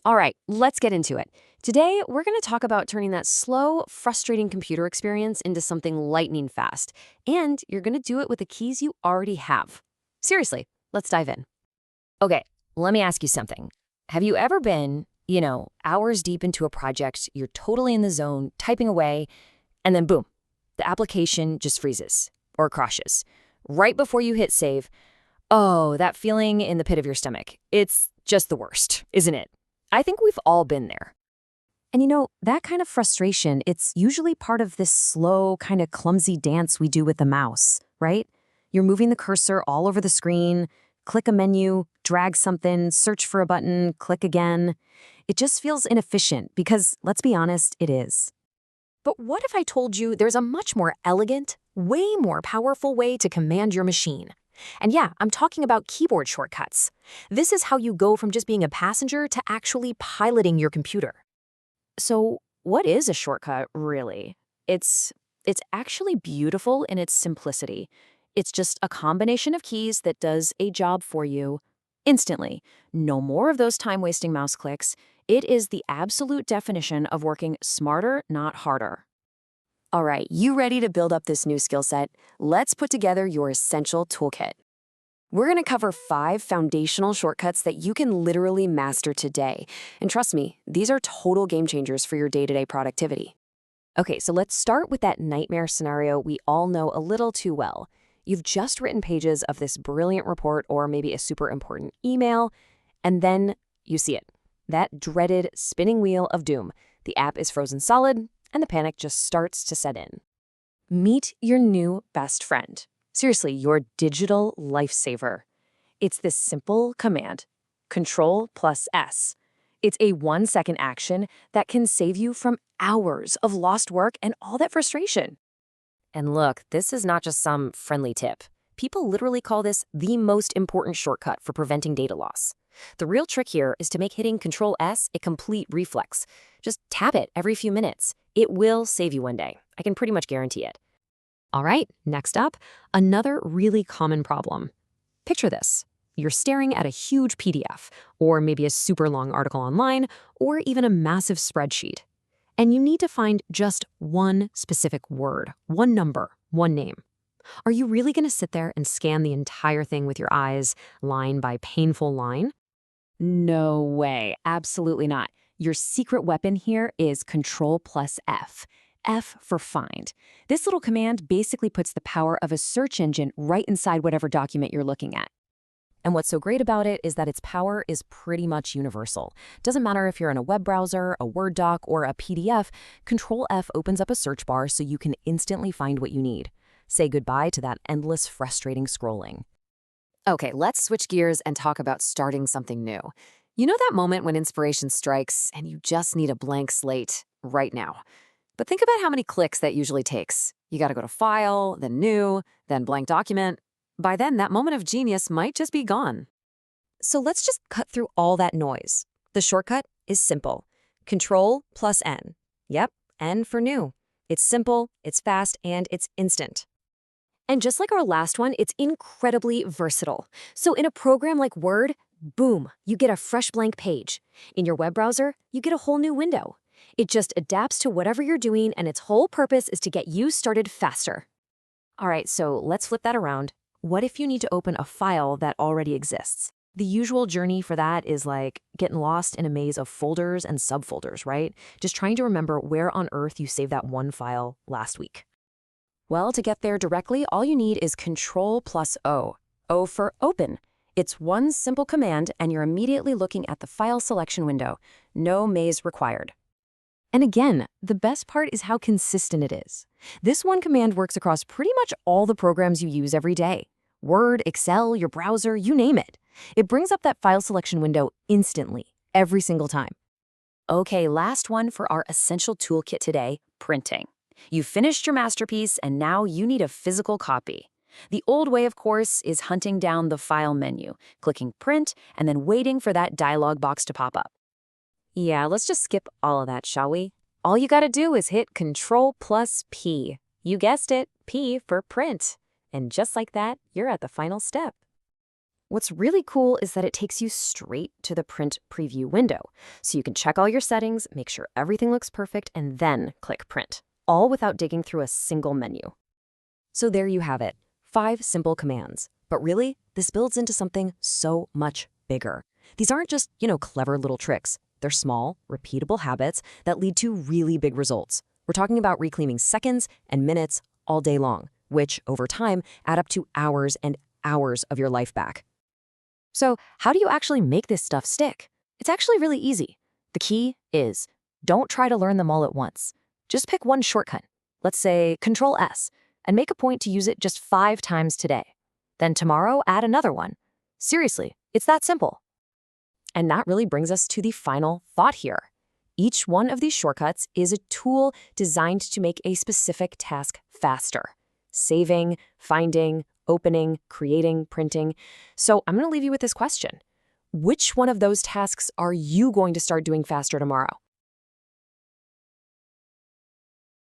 All right, let's get into it. Today, we're going to talk about turning that slow, frustrating computer experience into something lightning fast. And you're going to do it with the keys you already have. Seriously, let's dive in. Okay, let me ask you something. Have you ever been, hours deep into a project, you're totally in the zone, typing away, and then boom, the application just freezes or crashes. Right before you hit save, oh, that feeling in the pit of your stomach. It's just the worst, isn't it? I think we've all been there. And that kind of frustration, it's usually part of this slow, kind of clumsy dance we do with the mouse, right? You're moving the cursor all over the screen, click a menu, drag something, search for a button, click again. It just feels inefficient because, let's be honest, it is. But what if I told you there's a much more elegant, way more powerful way to command your machine? And yeah, I'm talking about keyboard shortcuts. This is how you go from just being a passenger to actually piloting your computer. So, what is a shortcut, really? It's actually beautiful in its simplicity. It's just a combination of keys that does a job for you instantly. No more of those time-wasting mouse clicks. It is the absolute definition of working smarter, not harder. All right, you ready to build up this new skill set? Let's put together your essential toolkit. We're going to cover 5 foundational shortcuts that you can literally master today. And trust me, these are total game changers for your day-to-day productivity. Okay, so let's start with that nightmare scenario we all know a little too well. You've just written pages of this brilliant report or maybe a super important email, and then you see it. That dreaded spinning wheel of doom. The app is frozen solid, and the panic just starts to set in. Meet your new best friend. Seriously, your digital lifesaver. It's this simple command, Ctrl plus S. It's a 1-second action that can save you from hours of lost work and all that frustration. And look, this is not just some friendly tip. People literally call this the most important shortcut for preventing data loss. The real trick here is to make hitting Ctrl S a complete reflex. Just tap it every few minutes. It will save you one day. I can pretty much guarantee it. All right, next up, another really common problem. Picture this. You're staring at a huge PDF, or maybe a super long article online, or even a massive spreadsheet. And you need to find just one specific word, one number, one name. Are you really going to sit there and scan the entire thing with your eyes, line by painful line? No way, absolutely not. Your secret weapon here is Ctrl plus F. F for find. This little command basically puts the power of a search engine right inside whatever document you're looking at. And what's so great about it is that its power is pretty much universal. Doesn't matter if you're in a web browser, a Word doc, or a PDF, Ctrl F opens up a search bar so you can instantly find what you need. Say goodbye to that endless, frustrating scrolling. Okay, let's switch gears and talk about starting something new. You know that moment when inspiration strikes and you just need a blank slate right now? But think about how many clicks that usually takes. You gotta go to File, then New, then Blank Document. By then, that moment of genius might just be gone. So let's just cut through all that noise. The shortcut is simple. Ctrl plus N. Yep, N for new. It's simple, it's fast, and it's instant. And just like our last one, it's incredibly versatile. So in a program like Word, boom, you get a fresh blank page. In your web browser, you get a whole new window. It just adapts to whatever you're doing, and its whole purpose is to get you started faster. All right, so let's flip that around. What if you need to open a file that already exists? The usual journey for that is like getting lost in a maze of folders and subfolders, right? Just trying to remember where on earth you saved that one file last week. Well, to get there directly, all you need is Ctrl plus O. O for open. It's one simple command, and you're immediately looking at the file selection window. No maze required. And again, the best part is how consistent it is. This one command works across pretty much all the programs you use every day. Word, Excel, your browser, you name it. It brings up that file selection window instantly, every single time. Okay, last one for our essential toolkit today, printing. You've finished your masterpiece, and now you need a physical copy. The old way, of course, is hunting down the File menu, clicking Print, and then waiting for that dialog box to pop up. Yeah, let's just skip all of that, shall we? All you gotta do is hit Ctrl plus P. You guessed it, P for print. And just like that, you're at the final step. What's really cool is that it takes you straight to the print preview window. So you can check all your settings, make sure everything looks perfect, and then click print, all without digging through a single menu. So there you have it, 5 simple commands. But really, this builds into something so much bigger. These aren't just, clever little tricks. They're small, repeatable habits that lead to really big results. We're talking about reclaiming seconds and minutes all day long, which, over time, add up to hours and hours of your life back. So how do you actually make this stuff stick? It's actually really easy. The key is, don't try to learn them all at once. Just pick one shortcut, let's say Ctrl S, and make a point to use it just 5 times today. Then tomorrow, add another one. Seriously, it's that simple. And that really brings us to the final thought here. Each one of these shortcuts is a tool designed to make a specific task faster. Saving, finding, opening, creating, printing. So I'm going to leave you with this question. Which one of those tasks are you going to start doing faster tomorrow?